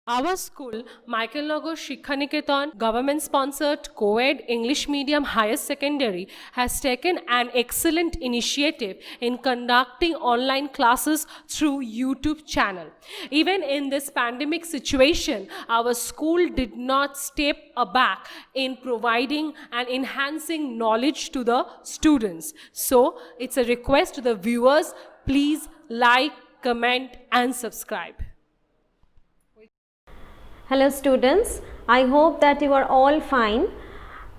Our school, Michael Nagar Shikhaniketan, government-sponsored co-ed English medium higher secondary, has taken an excellent initiative in conducting online classes through YouTube channel. Even in this pandemic situation, our school did not step aback in providing and enhancing knowledge to the students. So, it's a request to the viewers, please like, comment and subscribe. Hello students, I hope that you are all fine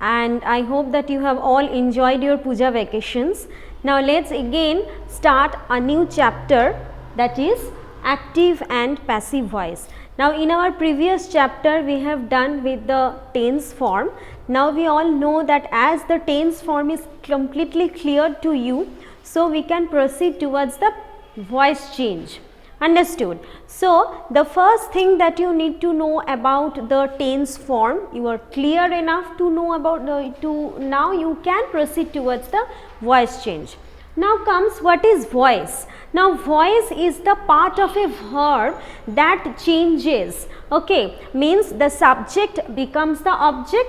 and I hope that you have all enjoyed your puja vacations. Now let's again start a new chapter, that is active and passive voice. Now in our previous chapter we have done with the tense form. Now we all know that as the tense form is completely clear to you, so we can proceed towards the voice change. Understood. So, the first thing that you need to know about the tense form, you are clear enough to know about now you can proceed towards the voice change. Now comes what is voice. Now voice is the part of a verb that changes, okay, means the subject becomes the object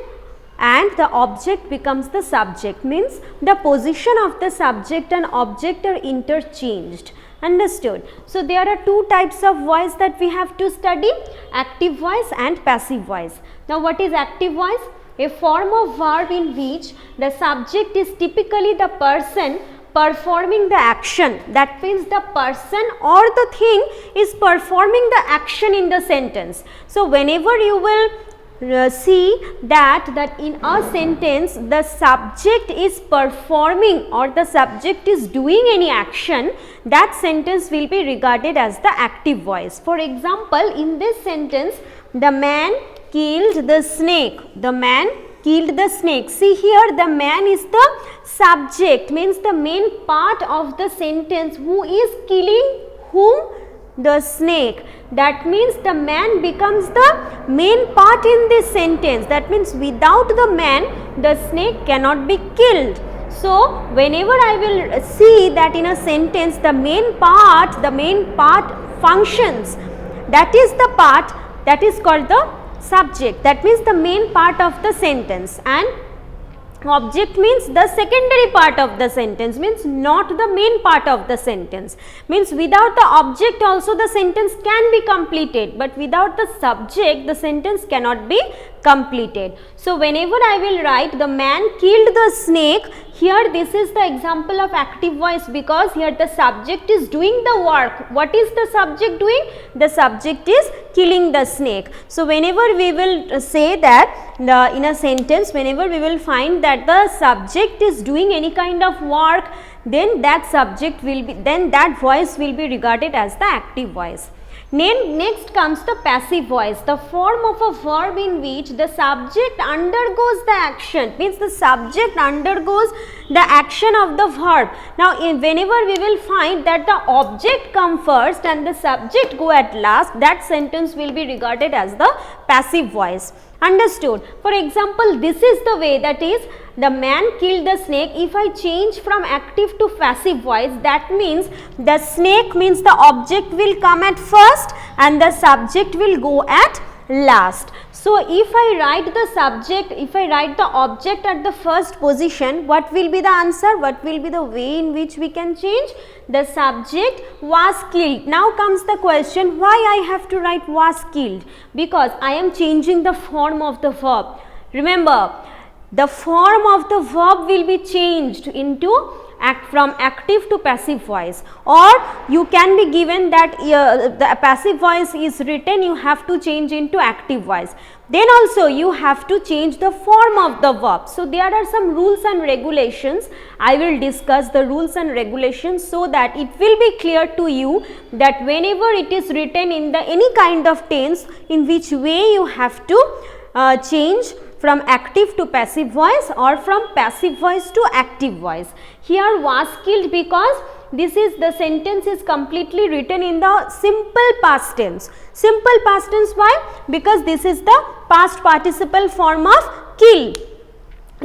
and the object becomes the subject, means the position of the subject and object are interchanged. Understood. So there are two types of voice that we have to study, active voice and passive voice. Now what is active voice? A form of verb in which the subject is typically the person performing the action. That means the person or the thing is performing the action in the sentence. So whenever you will see that in a sentence the subject is performing or the subject is doing any action, that sentence will be regarded as the active voice. For example, in this sentence, the man killed the snake. The man killed the snake. See here, the man is the subject, means the main part of the sentence. Who is killing whom? The snake. That means the man becomes the main part in this sentence. That means without the man, the snake cannot be killed. So whenever I will see that in a sentence the main part functions, that is the part that is called the subject. That means the main part of the sentence, and object means the secondary part of the sentence, means not the main part of the sentence, means without the object also the sentence can be completed, but without the subject the sentence cannot be completed. So whenever I will write the man killed the snake, here this is the example of active voice, because here the subject is doing the work. What is the subject doing? The subject is killing the snake. So whenever we will say that in a sentence, whenever we will find that the subject is doing any kind of work, then that subject will be, then that voice will be regarded as the active voice. Next comes the passive voice, the form of a verb in which the subject undergoes the action, means the subject undergoes the action of the verb. Now whenever we will find that the object come first and the subject go at last, that sentence will be regarded as the passive voice. Understood. For example, this is the way, that is the man killed the snake. If I change from active to passive voice, that means the snake means the object will come at first and the subject will go at last. So if I write the subject, if I write the object at the first position, what will be the answer? What will be the way in which we can change? The subject was killed. Now comes the question, why I have to write was killed? Because I am changing the form of the verb. Remember, the form of the verb will be changed into from active to passive voice, or you can be given that the passive voice is written, you have to change into active voice. Then also you have to change the form of the verb. So there are some rules and regulations. I will discuss the rules and regulations so that it will be clear to you that whenever it is written in the any kind of tense, in which way you have to change from active to passive voice or from passive voice to active voice. Here was killed because this is the sentence is completely written in the simple past tense. Simple past tense, why? Because this is the past participle form of kill.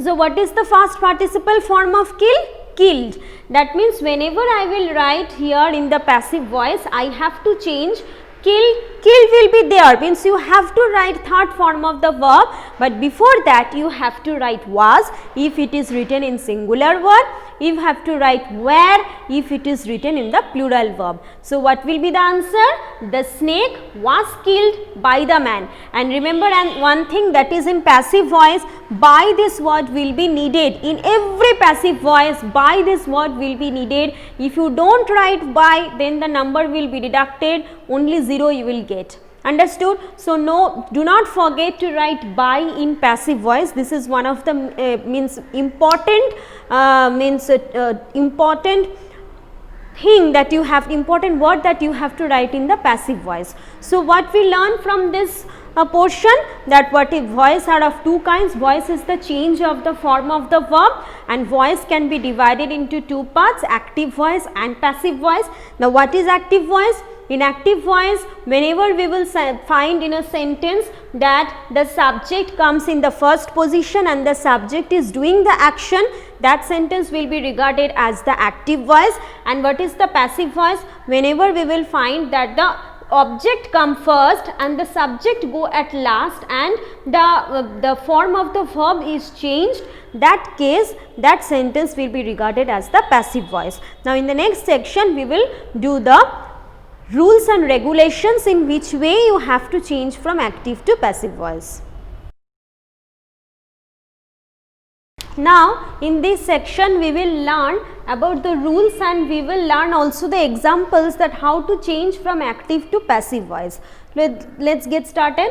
So what is the past participle form of kill? Killed. That means whenever I will write here in the passive voice, I have to change killed will be there, means you have to write third form of the verb, but before that you have to write was if it is written in singular word, you have to write were if it is written in the plural verb. So what will be the answer? The snake was killed by the man. And remember, and one thing that is in passive voice, by this word will be needed. In every passive voice, by this word will be needed. If you don't write by, then the number will be deducted, only 0 you will get. Understood? So, no, do not forget to write by in passive voice. This is one of the important thing that you have, important word that you have to write in the passive voice. So, what we learn from this portion, that what if voice are of two kinds. Voice is the change of the form of the verb, and voice can be divided into two parts, active voice and passive voice. Now, what is active voice? In active voice, whenever we will find in a sentence that the subject comes in the first position and the subject is doing the action, that sentence will be regarded as the active voice. And what is the passive voice? Whenever we will find that the object come first and the subject go at last and the form of the verb is changed, that case that sentence will be regarded as the passive voice. Now, in the next section we will do the rules and regulations in which way you have to change from active to passive voice. Now, in this section we will learn about the rules and we will learn also the examples that how to change from active to passive voice. Let's get started.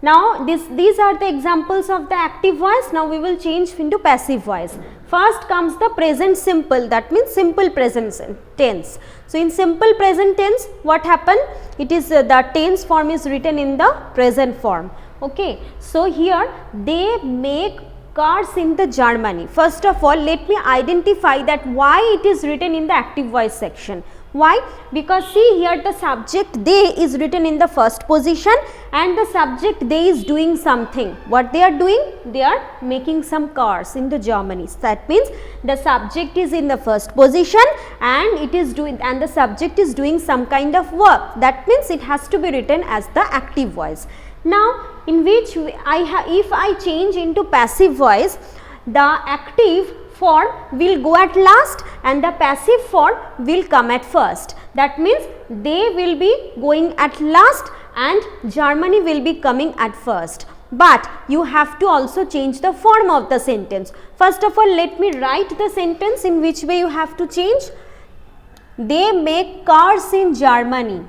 Now, these are the examples of the active voice. Now, we will change into passive voice. First comes the present simple, that means simple present tense. So, in simple present tense, what happened? It is the tense form is written in the present form. Okay. So, here they make cars in the Germany. First of all, let me identify that why it is written in the active voice section. Why? Because see here the subject they is written in the first position and the subject they is doing something. What they are doing? They are making some cars in the Germany. So that means the subject is in the first position and it is doing, and the subject is doing some kind of work. That means it has to be written as the active voice. Now, in which if I change into passive voice, the active form will go at last and the passive form will come at first. That means they will be going at last and Germany will be coming at first. But you have to also change the form of the sentence. First of all, let me write the sentence in which way you have to change. They make cars in Germany.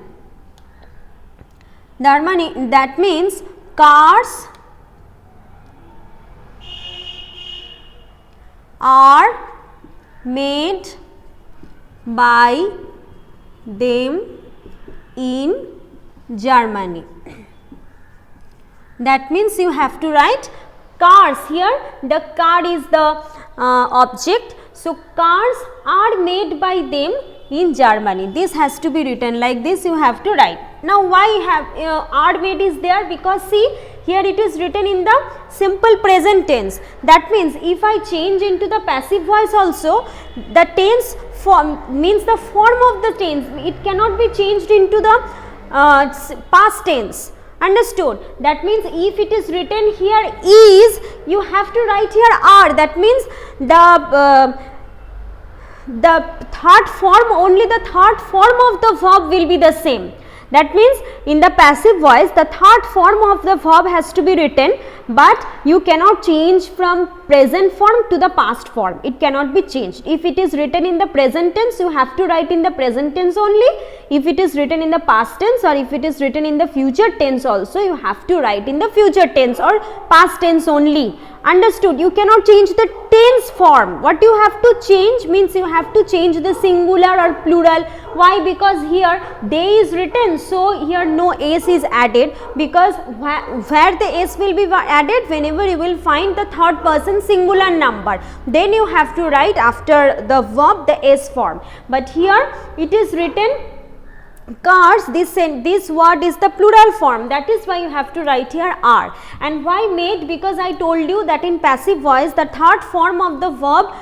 That means cars are made by them in Germany. That means you have to write cars. Here the car is the object. So, cars are made by them in Germany. This has to be written like this, you have to write. Now, why have are made is there? Because see here it is written in the simple present tense. That means if I change into the passive voice also, the tense form means the form of the tense, it cannot be changed into the past tense. Understood? That means if it is written here is, you have to write here are. That means the third form, only the third form of the verb will be the same. That means in the passive voice the third form of the verb has to be written, but you cannot change from present form to the past form. It cannot be changed. If it is written in the present tense, you have to write in the present tense only. If it is written in the past tense or if it is written in the future tense also, you have to write in the future tense or past tense only. Understood? You cannot change the tense form. What you have to change means you have to change the singular or plural. Why? Because here they is written, so here no s is added, because where the s will be added, whenever you will find the third person singular number, then you have to write after the verb the s form. But here it is written cars, this word is the plural form, that is why you have to write here are. And why made? Because I told you that in passive voice the third form of the verb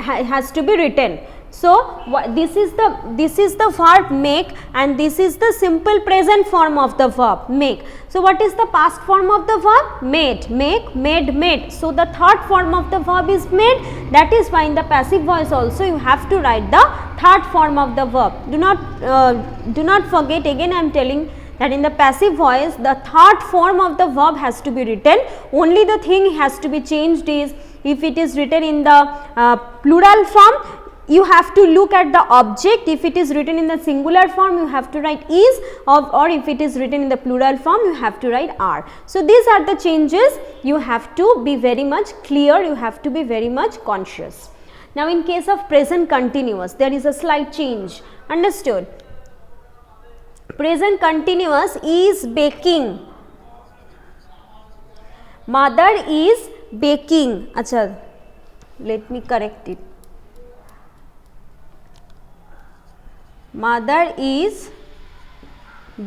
has to be written. So this is the verb make, and this is the simple present form of the verb make. So what is the past form of the verb? Made, make, made, made. So the third form of the verb is made. That is why in the passive voice also you have to write the third form of the verb. Do not forget, again I am telling that in the passive voice the third form of the verb has to be written. Only the thing has to be changed is, if it is written in the plural form, you have to look at the object. If it is written in the singular form, you have to write is, or if it is written in the plural form, you have to write are. So these are the changes. You have to be very much clear, you have to be very much conscious. Now in case of present continuous, there is a slight change. Understood? Present continuous is baking. Mother is baking. Acha, let me correct it. Mother is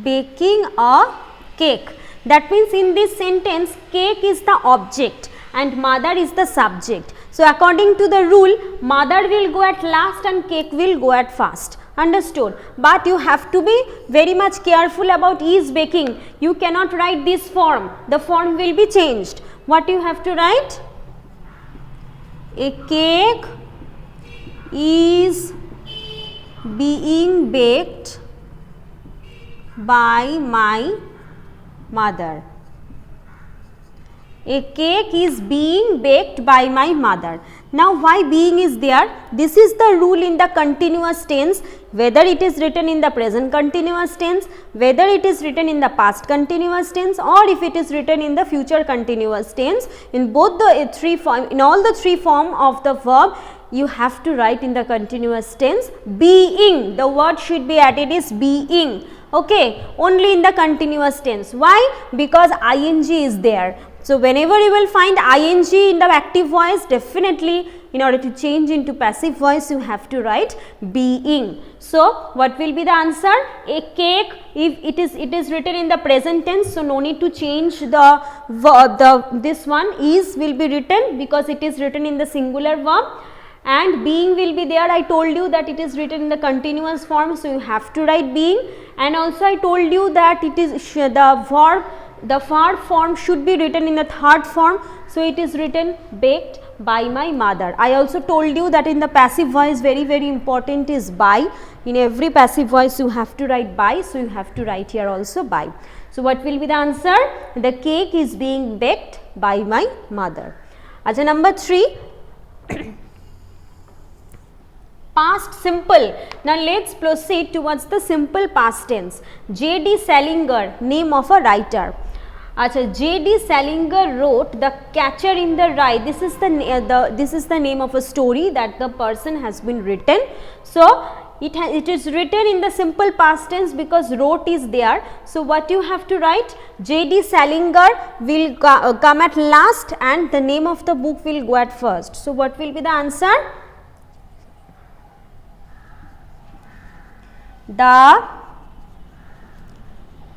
baking a cake. That means in this sentence, cake is the object and mother is the subject. So according to the rule, mother will go at last and cake will go at first. Understood? But you have to be very much careful about is baking. You cannot write this form. The form will be changed. What you have to write? A cake is being baked by my mother. A cake is being baked by my mother. Now why being is there? This is the rule in the continuous tense, whether it is written in the present continuous tense, whether it is written in the past continuous tense, or if it is written in the future continuous tense. In both the three form, in all the three form of the verb, you have to write in the continuous tense being. The word should be added is being. Okay, only in the continuous tense. Why? Because ing is there. So whenever you will find ing in the active voice, definitely in order to change into passive voice, you have to write being. So what will be the answer? A cake, if it is written in the present tense, so no need to change this one, is will be written because it is written in the singular verb. And being will be there. I told you that it is written in the continuous form, so you have to write being. And also I told you that it is the verb form should be written in the third form, so it is written baked by my mother. I also told you that in the passive voice very important is by. In every passive voice you have to write by, so you have to write here also by. So what will be the answer? The cake is being baked by my mother. Acha, number 3. Past simple. Now let's proceed towards the simple past tense. J.D. Salinger, name of a writer. Acha, J.D. Salinger wrote The Catcher in the Rye. This is the name of a story that the person has been written. So it is written in the simple past tense because wrote is there. So what you have to write? J.D. Salinger will come at last and the name of the book will go at first. So what will be the answer? The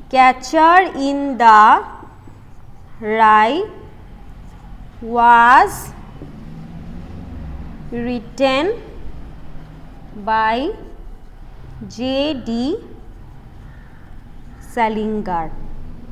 Catcher in the Rye was written by J.D. Salinger.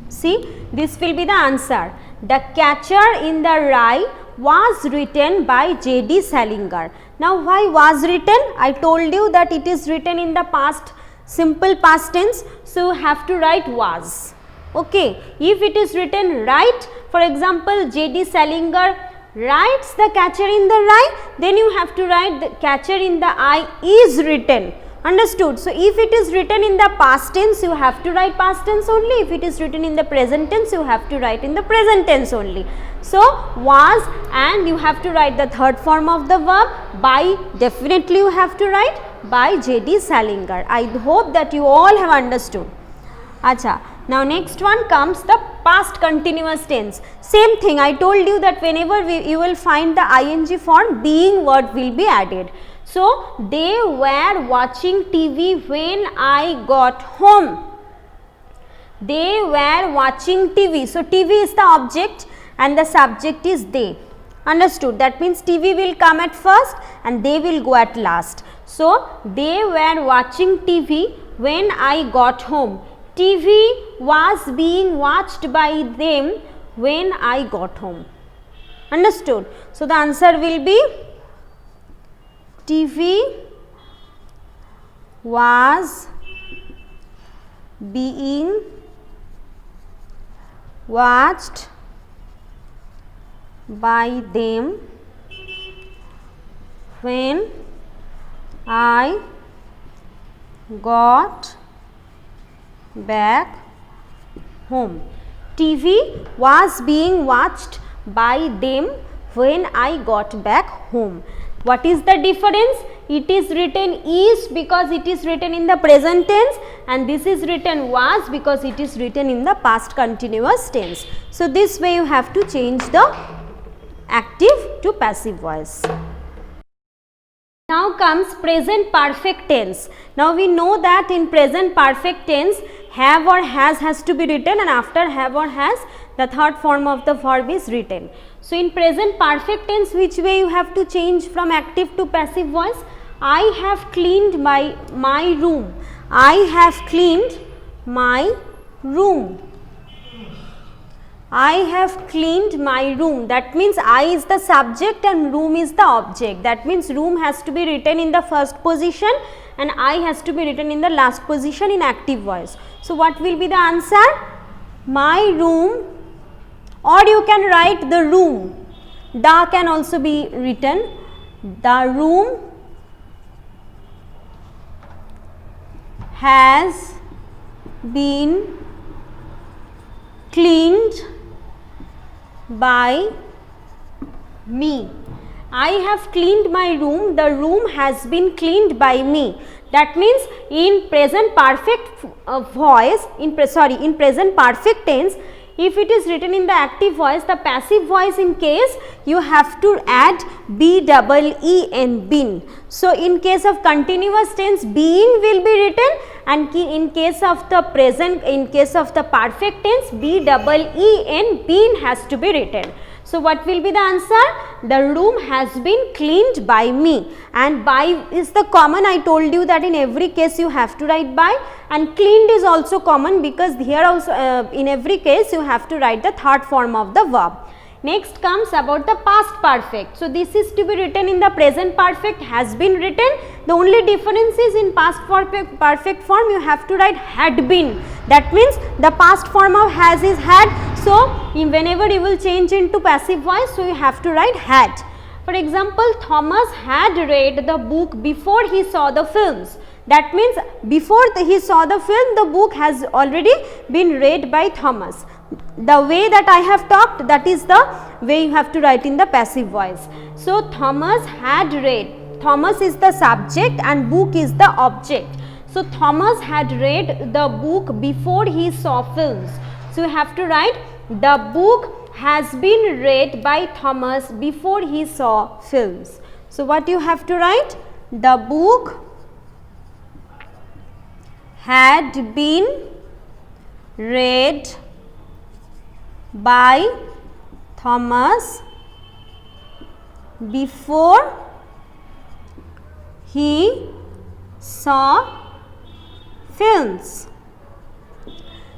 See, this will be the answer. The Catcher in the Rye was written by J.D. Salinger. Now why was written? I told you that it is written in the past simple past tense, so you have to write was. Okay, if it is written right, for example, J.D. Salinger writes The Catcher in the Rye, then you have to write The Catcher in the Rye is written. Understood? So if it is written in the past tense, you have to write past tense only. If it is written in the present tense, you have to write in the present tense only. So was, and you have to write the third form of the verb. By, definitely you have to write by J.D. Salinger. I hope that you all have understood. Acha, now next one comes the past continuous tense. Same thing, I told you that whenever you will find the ing form, being word will be added. So they were watching TV when I got home. They were watching TV. So TV is the object and the subject is they. Understood? That means TV will come at first and they will go at last. So, they were watching TV when I got home. TV was being watched by them when I got home. Understood? So, the answer will be TV was being watched by them when I got back home. TV was being watched by them when I got back home. What is the difference? It is written is because it is written in the present tense, and this is written was because it is written in the past continuous tense. So, this way you have to change the active to passive voice. Now comes present perfect tense. Now we know that in present perfect tense have or has to be written, and after have or has the third form of the verb is written. So, in present perfect tense, which way you have to change from active to passive voice? I have cleaned my room. I have cleaned my room. I have cleaned my room. That means I is the subject and room is the object. That means room has to be written in the first position and I has to be written in the last position in active voice. So, what will be the answer? My room, or you can write the room. Da can also be written. The room has been cleaned by me. I have cleaned my room. The room has been cleaned by me. That means in present perfect voice, in present perfect tense, if it is written in the active voice, the passive voice in case you have to add BEEN, been. So, in case of continuous tense, been will be written, and in case of the present, in case of the perfect tense, BEEN, been has to be written. So, what will be the answer? The room has been cleaned by me, and by is the common. I told you that in every case you have to write by, and cleaned is also common because here also in every case you have to write the third form of the verb. Next comes about the past perfect. So, this is to be written in the present perfect, has been written. The only difference is in past perfect form you have to write had been. That means the past form of has is had. So, whenever you will change into passive voice, so you have to write had. For example, Thomas had read the book before he saw the films. That means before he saw the film, the book has already been read by Thomas. The way that I have talked, that is the way you have to write in the passive voice. So, Thomas had read. Thomas is the subject and book is the object. So, Thomas had read the book before he saw films. So, you have to write the book has been read by Thomas before he saw films. So, what you have to write? The book had been read by Thomas before he saw films.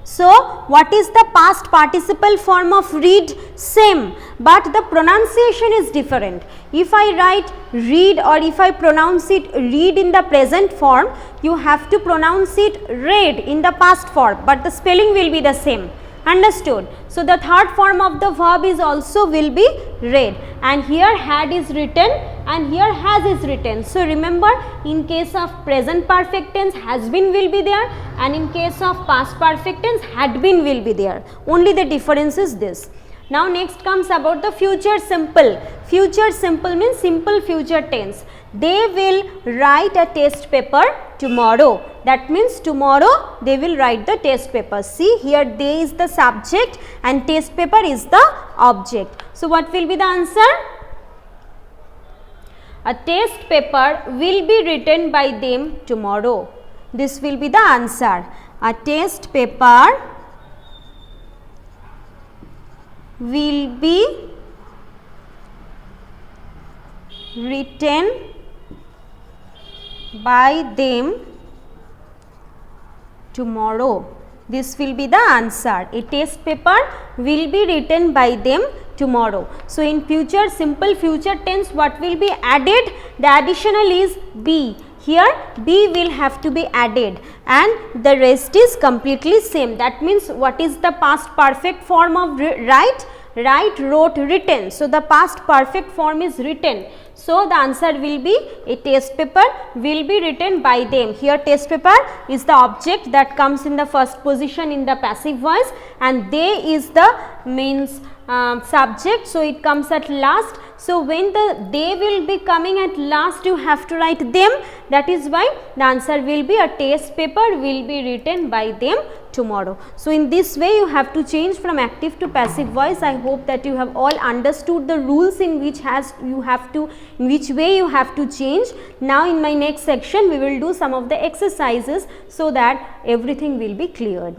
So, what is the past participle form of read? Same, but the pronunciation is different. If I write read or if I pronounce it read in the present form, you have to pronounce it read in the past form, but the spelling will be the same. Understood? So, the third form of the verb is also will be read, and here had is written and here has is written. So, remember, in case of present perfect tense has been will be there, and in case of past perfect tense had been will be there. Only the difference is this. Now, next comes about the future simple. Future simple means simple future tense. They will write a test paper tomorrow. That means tomorrow they will write the test paper. See, here they is the subject and test paper is the object. So, what will be the answer? A test paper will be written by them tomorrow. This will be the answer. A test paper will be written by them tomorrow. This will be the answer. A test paper will be written by them tomorrow. So, in future, simple future tense, what will be added? The additional is be. Here be will have to be added and the rest is completely same. That means what is the past perfect form of write? Write, wrote, written. So, the past perfect form is written. So, the answer will be a test paper will be written by them. Here test paper is the object that comes in the first position in the passive voice and they is the means subject. So, it comes at last. So, when they will be coming at last, you have to write them. That is why the answer will be a test paper will be written by them tomorrow. So, in this way you have to change from active to passive voice. I hope that you have all understood the rules in which way you have to change. Now, in my next section we will do some of the exercises so that everything will be cleared.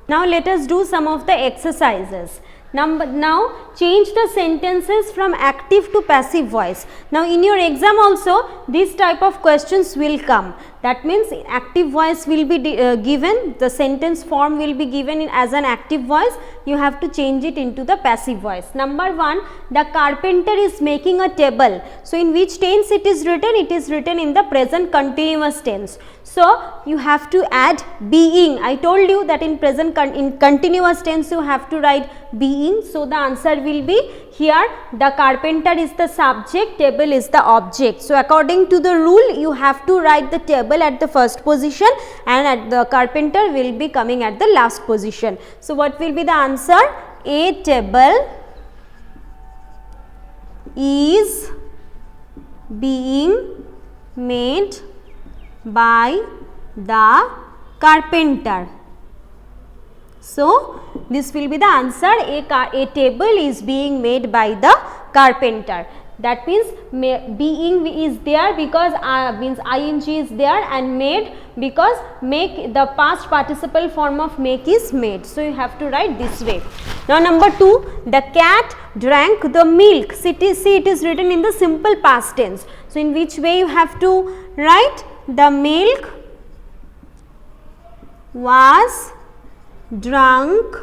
Now, let us do some of the exercises. Now, change the sentences from active to passive voice. Now, in your exam also this type of questions will come. That means active voice will be given, the sentence form will be given as an active voice. You have to change it into the passive voice. Number 1, the carpenter is making a table. So, in which tense it is written? It is written in the present continuous tense. So, you have to add being. I told you that in present in continuous tense you have to write being. So, the answer will be here the carpenter is the subject, table is the object. So, according to the rule you have to write the table at the first position and at the carpenter will be coming at the last position. So, what will be the answer? A table is being made by the carpenter. So, this will be the answer. A table is being made by the carpenter. That means being is there because means ing is there and made because make, the past participle form of make is made. So, you have to write this way. Now, number 2, the cat drank the milk. See, it is written in the simple past tense. So, in which way you have to write? The milk was drunk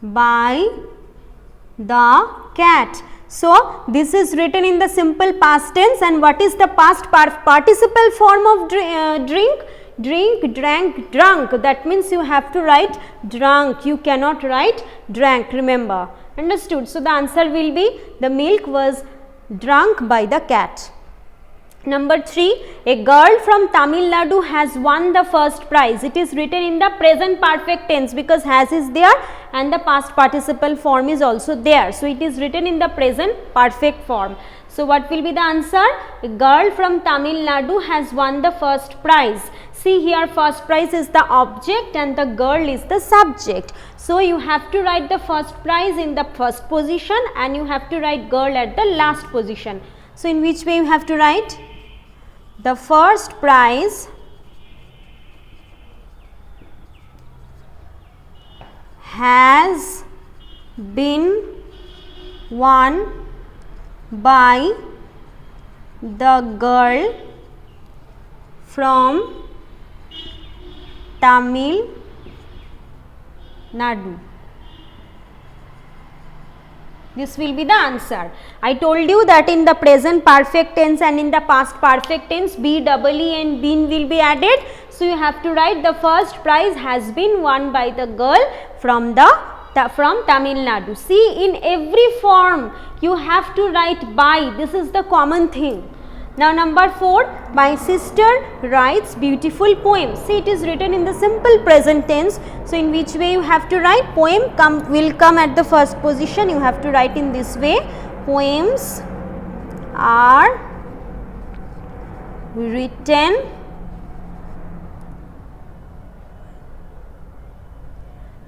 by the cat. So, this is written in the simple past tense and what is the past participle form of drink? Drink, drank, drunk. That means you have to write drunk, you cannot write drank, remember. Understood? So, the answer will be the milk was drunk by the cat. Number 3, a girl from Tamil Nadu has won the first prize. It is written in the present perfect tense because has is there and the past participle form is also there. So, it is written in the present perfect form. So, what will be the answer? A girl from Tamil Nadu has won the first prize. See here, first prize is the object and the girl is the subject. So, you have to write the first prize in the first position and you have to write girl at the last position. So, in which way you have to write? The first prize has been won by the girl from Tamil Nadu. This will be the answer. I told you that in the present perfect tense and in the past perfect tense be, double E and been will be added. So, you have to write the first prize has been won by the girl from Tamil Nadu. See, in every form you have to write by. This is the common thing. Now, number 4, my sister writes beautiful poems. See, it is written in the simple present tense. So, in which way you have to write? Poem will come at the first position. You have to write in this way. Poems are written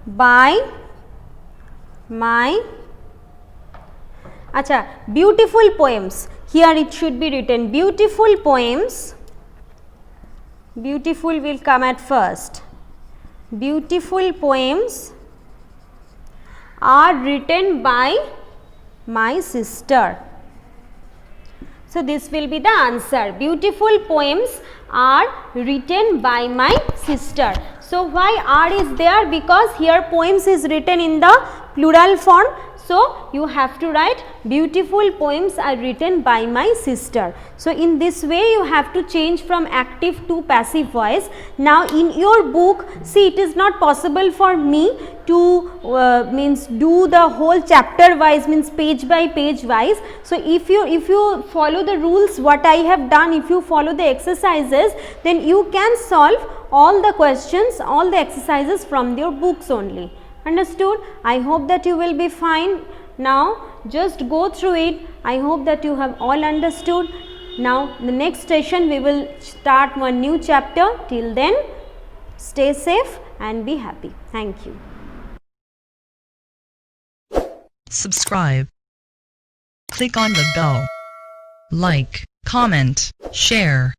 by my beautiful poems. Here it should be written beautiful poems, beautiful will come at first. Beautiful poems are written by my sister. So this will be the answer. Beautiful poems are written by my sister. So why are is there? Because here poems is written in the plural form. So you have to write beautiful poems are written by my sister. So in this way you have to change from active to passive voice. Now in your book, see, it is not possible for me to means do the whole chapter wise, means page by page wise. So if you follow the rules what I have done, if you follow the exercises, then you can solve all the questions, all the exercises from your books only. Understood? I hope that you will be fine. Now just go through it. I hope that you have all understood. Now the next session we will start one new chapter. Till then, stay safe and be happy. Thank you. Subscribe. Click on the bell. Like, comment, share.